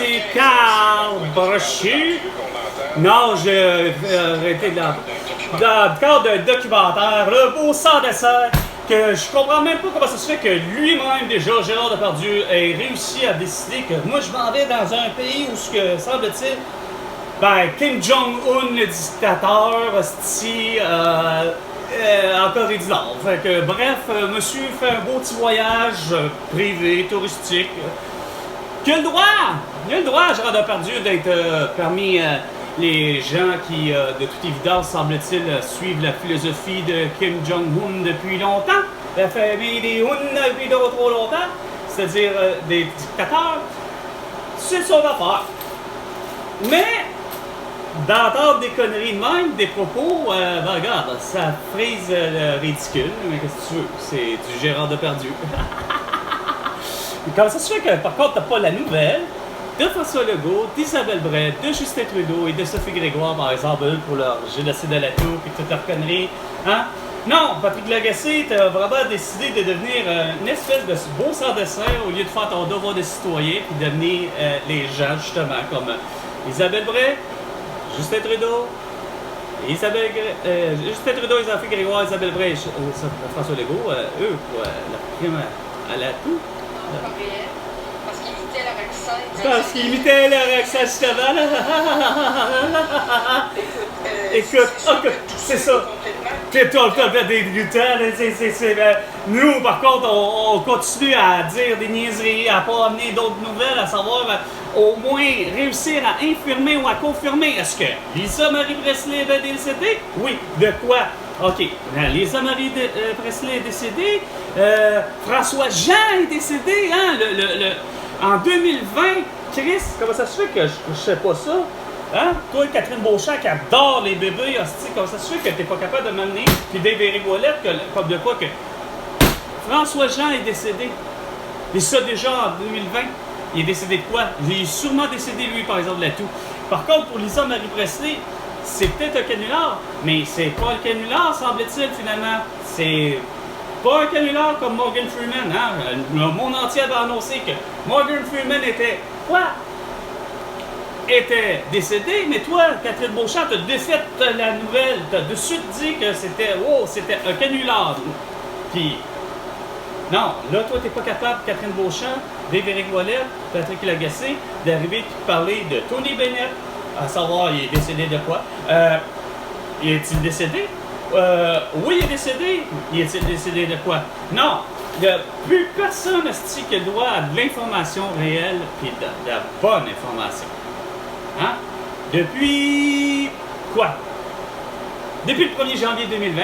c'est Carl Brochu. Non, j'ai arrêté dans le cadre d'un documentaire, le beau sang de serre, que je comprends même pas comment ça se fait que lui-même, déjà, Gérard Depardieu, ait réussi à décider que moi, je m'en vais dans un pays où, ce que semble-t-il, ben, Kim Jong-un, le dictateur, hostie, en Corée du Nord. Fait que, bref, monsieur fait un beau petit voyage privé, touristique. Il a le droit, Gérard Depardieu, d'être parmi les gens qui, de toute évidence, semble-t-il, suivent la philosophie de Kim Jong-un depuis longtemps. La famille des Hun depuis trop longtemps, c'est-à-dire des dictateurs. C'est son affaire. Mais, d'entendre des conneries de même, des propos, ben regarde, ça frise le ridicule, mais qu'est-ce que tu veux? C'est du Gérard Depardieu. Comment ça se fait que, par contre, t'as pas la nouvelle de François Legault, d'Isabelle Bray, de Justin Trudeau et de Sophie Grégoire, par exemple, pour leur génocide à la tour et toute leur connerie, hein? Non, Patrick Lagacé, t'as vraiment décidé de devenir une espèce de beau sang de serre au lieu de faire ton devoir de citoyen et d'amener les gens, justement, comme Isabelle Bray, Justin Trudeau, Justin Trudeau, Sophie Grégoire, Isabelle Bray, François Legault, eux, pour la prime à la tour. Parce qu'il imitait leur accent justement. Écoute, c'est ça. Puis toi, le fait des lutteurs, nous, par contre, on continue à dire des niaiseries, à pas amener d'autres nouvelles, à savoir au moins réussir à infirmer ou à confirmer. Est-ce que Lisa Marie Presley est décédée? Oui. De quoi? OK. Lisa Marie Presley est décédée. François Jean est décédé. Hein? En 2020, Chris, comment ça se fait que je sais pas ça? Hein? Toi, Catherine Beauchamp, qui adore les bébés, hostie, comment ça se fait que t'es pas capable de m'amener? Puis Dave Ouellet, comme de quoi que François Jean est décédé. Et ça, déjà, en 2020, il est décédé de quoi? Il est sûrement décédé, lui, par exemple, de la toux. Par contre, pour Lisa Marie Presley, c'est peut-être un canular, mais c'est pas un canular, semble-t-il, finalement. C'est pas un canular comme Morgan Freeman, hein? Le monde entier avait annoncé que Morgan Freeman était quoi? Était décédé, mais toi, Catherine Beauchamp, t'as défait la nouvelle, t'as de suite dit que c'était un canular. Puis, non, là, toi, t'es pas capable, Catherine Beauchamp, Dave Ouellet, Patrick Lagacé, d'arriver et de parler de Tony Bennett, à savoir, il est décédé de quoi? Est-il décédé? Oui, il est décédé. Il est décédé de quoi? Non, il n'y a plus personne qui a droit à de l'information réelle et de la bonne information. Hein? Depuis quoi? Depuis le 1er janvier 2020,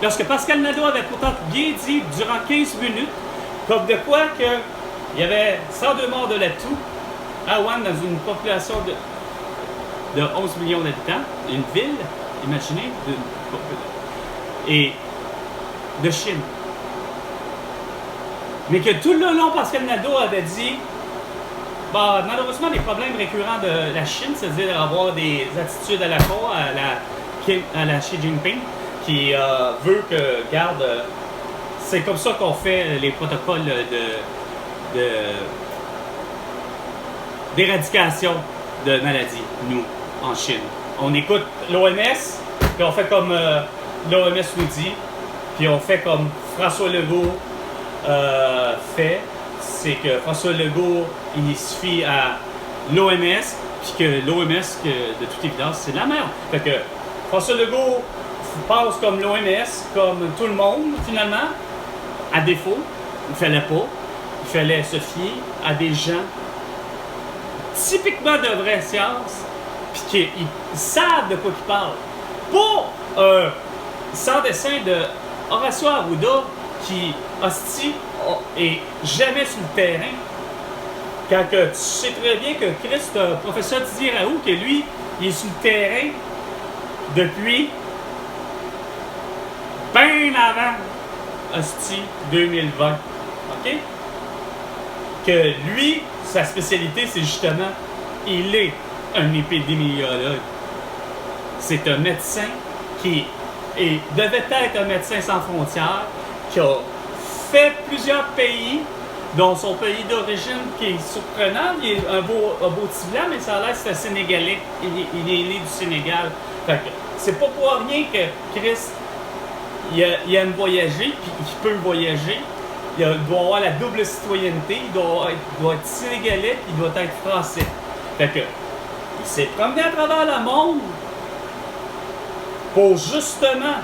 lorsque Pascal Nadeau avait pourtant bien dit durant 15 minutes, comme de quoi qu'il y avait 102 morts de la toux à Wuhan dans une population de 11 millions d'habitants, une ville, imaginez, et de Chine. Mais que tout le long, Pascal Nadeau avait dit, bah, malheureusement, les problèmes récurrents de la Chine, c'est-à-dire avoir des attitudes à la con, à la Xi Jinping, qui veut que, garde, c'est comme ça qu'on fait les protocoles d'éradication de maladies, nous, en Chine. On écoute l'OMS, puis on fait comme l'OMS nous dit, puis on fait comme François Legault fait, c'est que François Legault, il se fie à l'OMS, puis que l'OMS, de toute évidence, c'est de la merde. Fait que François Legault pense comme l'OMS, comme tout le monde, finalement, à défaut. Il fallait pas. Il fallait se fier à des gens typiquement de vraie science, puis qui savent de quoi ils parlent. Pas sans dessin de Horacio Arruda qui, hostie, est jamais sur le terrain. Quand que tu sais très bien que Christ, professeur Didier Raoult, que lui, il est sur le terrain depuis bien avant hostie 2020. OK? Que lui, sa spécialité, c'est justement, il est un épidémiologue. C'est un médecin qui devait être un médecin sans frontières, qui a fait plusieurs pays, dont son pays d'origine qui est surprenant. Il est un beau petit blanc, mais ça a l'air que c'est un Sénégalais. Il est né du Sénégal. Fait que c'est pas pour rien que Chris, il aime voyager, puis il peut voyager. Il doit avoir la double citoyenneté. Il doit être sénégalais, puis il doit être français. Fait que, il s'est promené à travers le monde pour justement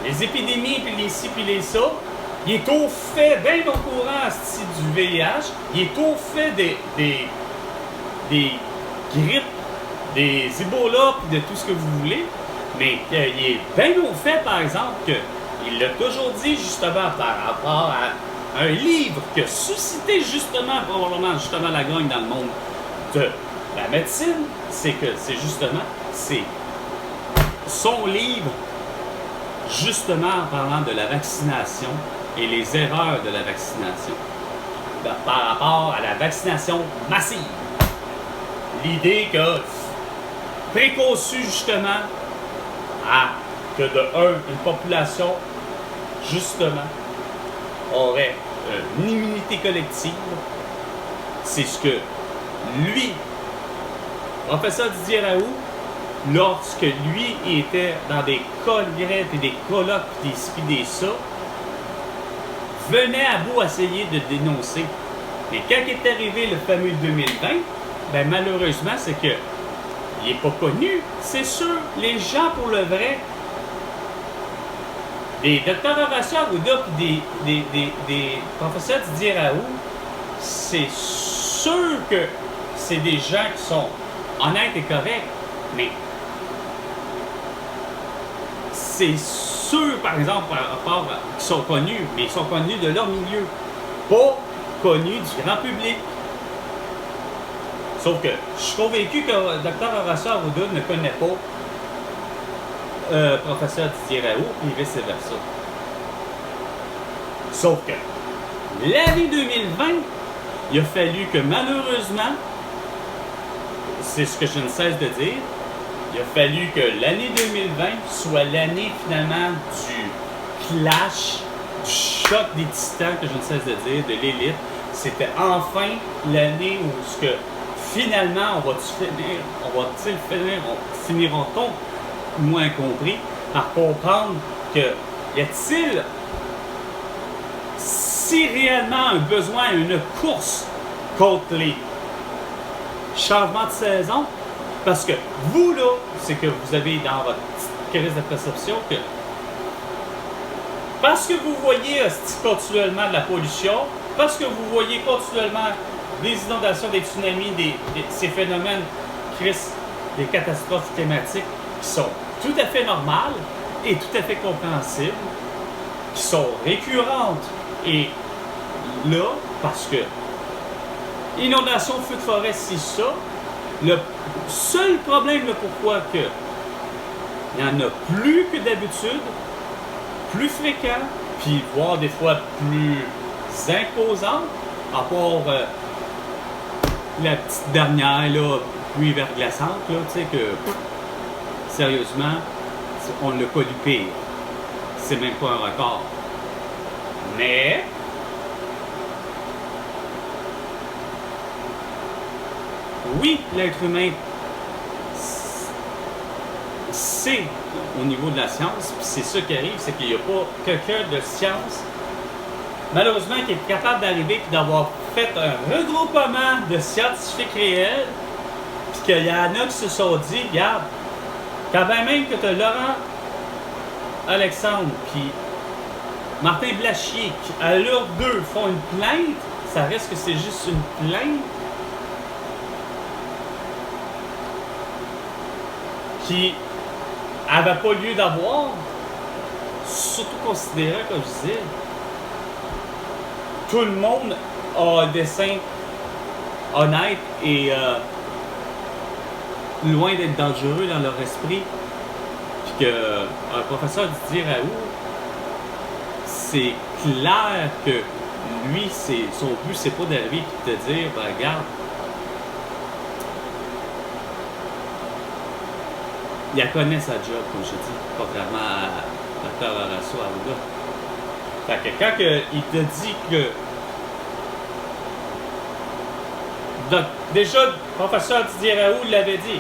les épidémies, puis les ci, puis les ça. Il est au fait, bien au courant du VIH. Il est au fait des grippes, des Ebola, puis de tout ce que vous voulez. Mais il est bien au fait, par exemple, qu'il l'a toujours dit justement par rapport à un livre qui a suscité justement, probablement, justement la grogne dans le monde de la médecine. C'est son livre, justement en parlant de la vaccination et les erreurs de la vaccination par rapport à la vaccination massive. L'idée que préconçue justement que de une population justement aurait une immunité collective. C'est ce que lui, professeur Didier Raoult, lorsque lui était dans des congrès et des colloques des ça, venait à bout essayer de dénoncer. Mais quand est arrivé le fameux 2020, ben malheureusement, c'est que il n'est pas connu. C'est sûr, les gens pour le vrai, des docteurs Horacio Arruda et des professeurs Didier Raoult, c'est sûr que c'est des gens qui sont honnêtes et corrects, mais c'est sûr, par exemple, par rapport à qui sont connus, mais ils sont connus de leur milieu, pas connus du grand public. Sauf que je suis convaincu que le docteur Horacio Arruda ne connaît pas professeur Didier Raoult et vice-versa. Sauf que l'année 2020, il a fallu que malheureusement, c'est ce que je ne cesse de dire, il a fallu que l'année 2020 soit l'année finalement du clash, du choc des titans, que je ne cesse de dire, de l'élite. C'était enfin l'année où ce que finalement finira-t-on, moins compris, par comprendre que y a-t-il si réellement un besoin, une course contre les changements de saison? Parce que vous, là, c'est que vous avez dans votre petite crise de perception que parce que vous voyez continuellement de la pollution, parce que vous voyez continuellement des inondations, des tsunamis, ces phénomènes, des catastrophes climatiques qui sont tout à fait normales et tout à fait compréhensibles, qui sont récurrentes. Et là, parce que inondation, feu de forêt, c'est ça. Le seul problème, là, pourquoi que il y en a plus que d'habitude, plus fréquent, puis voire des fois plus imposant, à part la petite dernière, là, pluie verglaçante, là, tu sais que, sérieusement, on l'a pas du pire. C'est même pas un record. Mais, oui, l'être humain, c'est au niveau de la science, puis c'est ça qui arrive, c'est qu'il n'y a pas quelqu'un de science, malheureusement, qui est capable d'arriver et d'avoir fait un regroupement de scientifiques réels, puis qu'il y en a qui se sont dit, regarde, quand même que tu as Laurent Alexandre, puis Martin Blachier, qui à l'heure deux font une plainte, ça reste que c'est juste une plainte qui n'avait pas lieu d'avoir, surtout considérant, comme je disais, tout le monde a un dessin honnête et loin d'être dangereux dans leur esprit. Puis qu'un professeur Didier Raoult, c'est clair que lui, son but, c'est pas d'arriver et de te dire, ben, regarde, il connaît sa job, comme je dis, contrairement à Dr. Horacio Arruda. Fait que quand il te dit que Donc, déjà, le professeur Didier Raoult l'avait dit.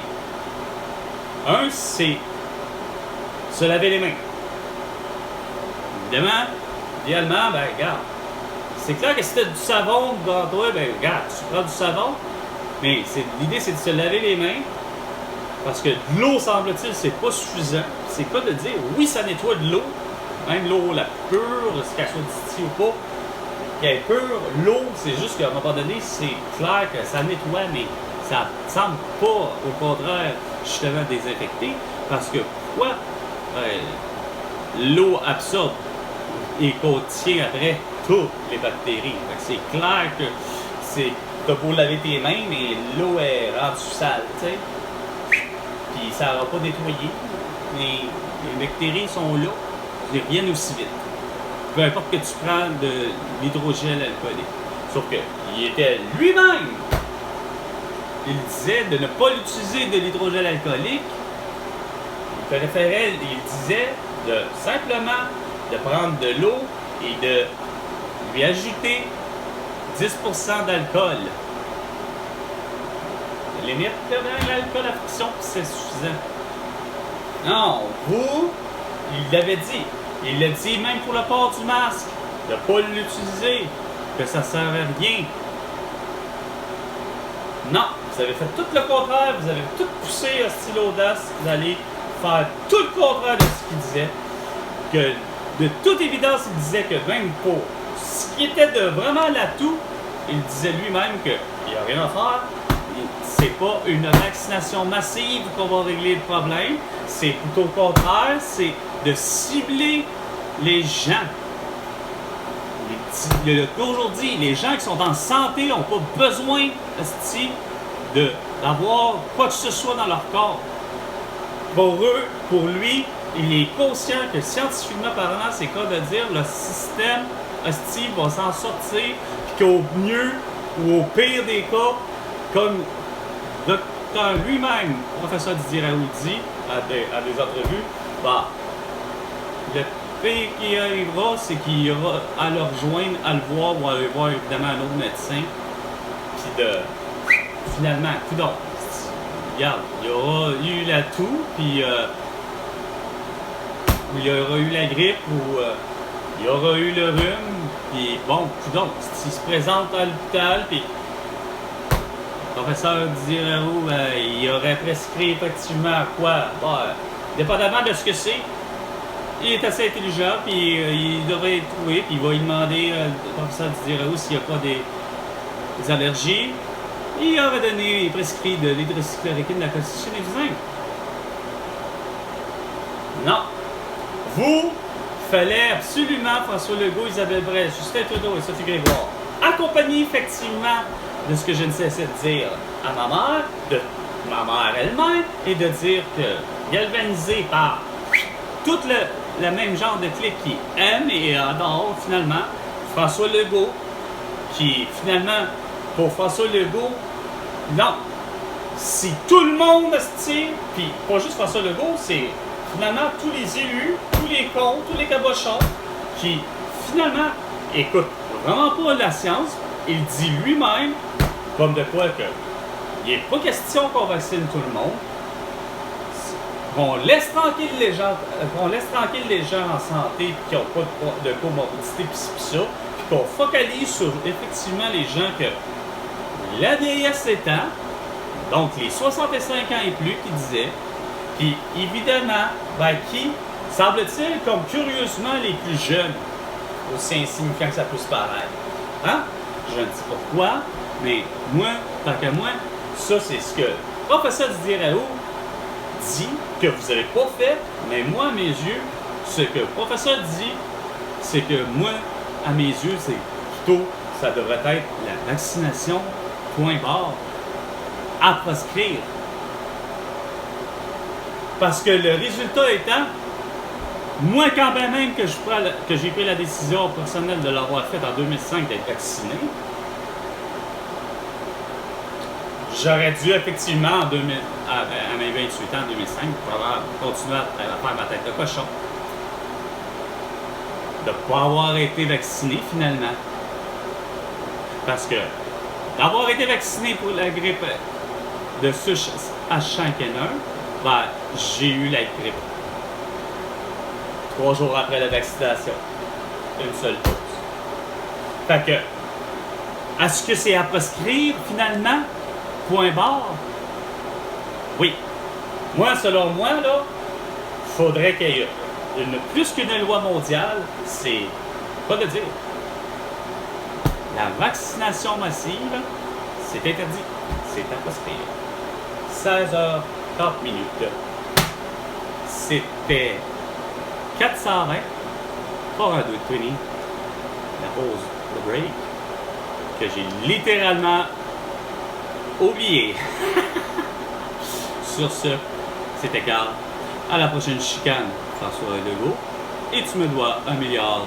Un, c'est se laver les mains. Évidemment, idéalement, ben regarde. C'est clair que si tu as du savon devant toi, ben regarde, tu prends du savon. Mais l'idée, c'est de se laver les mains. Parce que de l'eau, semble-t-il, c'est pas suffisant. C'est pas de dire, oui, ça nettoie de l'eau. Même l'eau la pure, qu'elle soit distillée ou pas, qu'elle est pure, l'eau, c'est juste qu'à un moment donné, c'est clair que ça nettoie, mais ça ne semble pas, au contraire, justement désinfecter. Parce que pourquoi? L'eau absorbe et contient après toutes les bactéries. C'est clair que t'as beau laver tes mains, mais l'eau est rendue sale, tu sais. Puis ça n'aura pas nettoyé. Les bactéries sont là, ils reviennent aussi vite. Peu importe que tu prends de l'hydrogel alcoolique. Sauf qu'il était lui-même, il disait de ne pas l'utiliser de l'hydrogel alcoolique. Il préférait, il disait de simplement de prendre de l'eau et de lui ajouter 10% d'alcool. Limite, l'alcool à friction, c'est suffisant. Non, vous, il l'avait dit. Il l'a dit même pour le port du masque, de ne pas l'utiliser, que ça ne sert à rien. Non, vous avez fait tout le contraire, vous avez tout poussé à style audace, vous allez faire tout le contraire de ce qu'il disait. Que de toute évidence, il disait que même pour ce qui était de vraiment l'atout, il disait lui-même qu'il n'y a rien à faire. C'est pas une vaccination massive qu'on va régler le problème. C'est plutôt le contraire, c'est de cibler les gens. Aujourd'hui, les gens qui sont en santé n'ont pas besoin d'avoir quoi que ce soit dans leur corps. Pour eux, pour lui, il est conscient que scientifiquement parlant, c'est quoi de dire le système va s'en sortir, puis qu'au mieux ou au pire des cas, comme docteur lui-même, professeur Didier Raoult dit à des entrevues, bah, le pire qui arrivera, c'est qu'il y aura à le rejoindre, à le voir ou à aller voir évidemment un autre médecin, puis de finalement, coudonc, regarde, il y aura eu la toux, puis il y aura eu la grippe, ou il y aura eu le rhume, puis bon, coudonc, s'il se présente à l'hôpital, puis le professeur Didier Raoult, il aurait prescrit effectivement quoi? Bon, dépendamment de ce que c'est, il est assez intelligent, puis il devrait le trouver, puis il va lui demander au professeur Didier Raoult s'il n'y a pas des allergies. Il aurait donné, prescrit de l'hydroxychloroquine, de la colchicine et du zinc. Non. Vous, fallait absolument François Legault, Isabelle Bresse, Justin Trudeau et Sophie Grégoire, accompagnés effectivement de ce que je ne cessais de dire à ma mère, de ma mère elle-même, et de dire que, galvanisé par tout le même genre de clique qui aime et adore finalement François Legault, qui finalement, pour François Legault, non. Si tout le monde se tire, puis pas juste François Legault, c'est finalement tous les élus, tous les cons, tous les cabochons, qui finalement écoutent vraiment pas la science. Il dit lui-même, comme de quoi que il n'est pas question qu'on vaccine tout le monde, qu'on laisse tranquille les gens, en santé qui n'ont pas de comorbidité pis ça, puis qu'on focalise sur effectivement les gens que la vieillesse s'étend, donc les 65 ans et plus qui disaient, puis évidemment, ben, qui semble-t-il comme curieusement les plus jeunes, aussi insignifiant que ça peut se paraître. Hein? Je ne sais pas pourquoi, mais moi, tant qu'à moi, ça c'est ce que le professeur Didier Raoult dit que vous n'avez pas fait, mais moi, à mes yeux, ce que le professeur dit, c'est que moi, à mes yeux, c'est plutôt, ça devrait être la vaccination, point barre, à proscrire. Parce que le résultat étant, moi, quand même que j'ai pris la décision personnelle de l'avoir faite en 2005 d'être vacciné, j'aurais dû effectivement à mes 28 ans en 2005 continuer à faire ma tête de cochon. De ne pas avoir été vacciné finalement. Parce que d'avoir été vacciné pour la grippe de souche H5N1, ben, j'ai eu la grippe. 3 jours après la vaccination. Une seule dose. Fait que, est-ce que c'est à prescrire finalement? Point barre? Oui. Moi, selon moi, là, faudrait qu'il y ait plus qu'une loi mondiale, c'est pas de dire. La vaccination massive, c'est interdit. C'est à prescrire. 16h30 minutes. C'était 420, 420, la pause, le break, que j'ai littéralement oublié. Sur ce, c'était Carl. À la prochaine chicane, François Legault. Et tu me dois $1 milliard.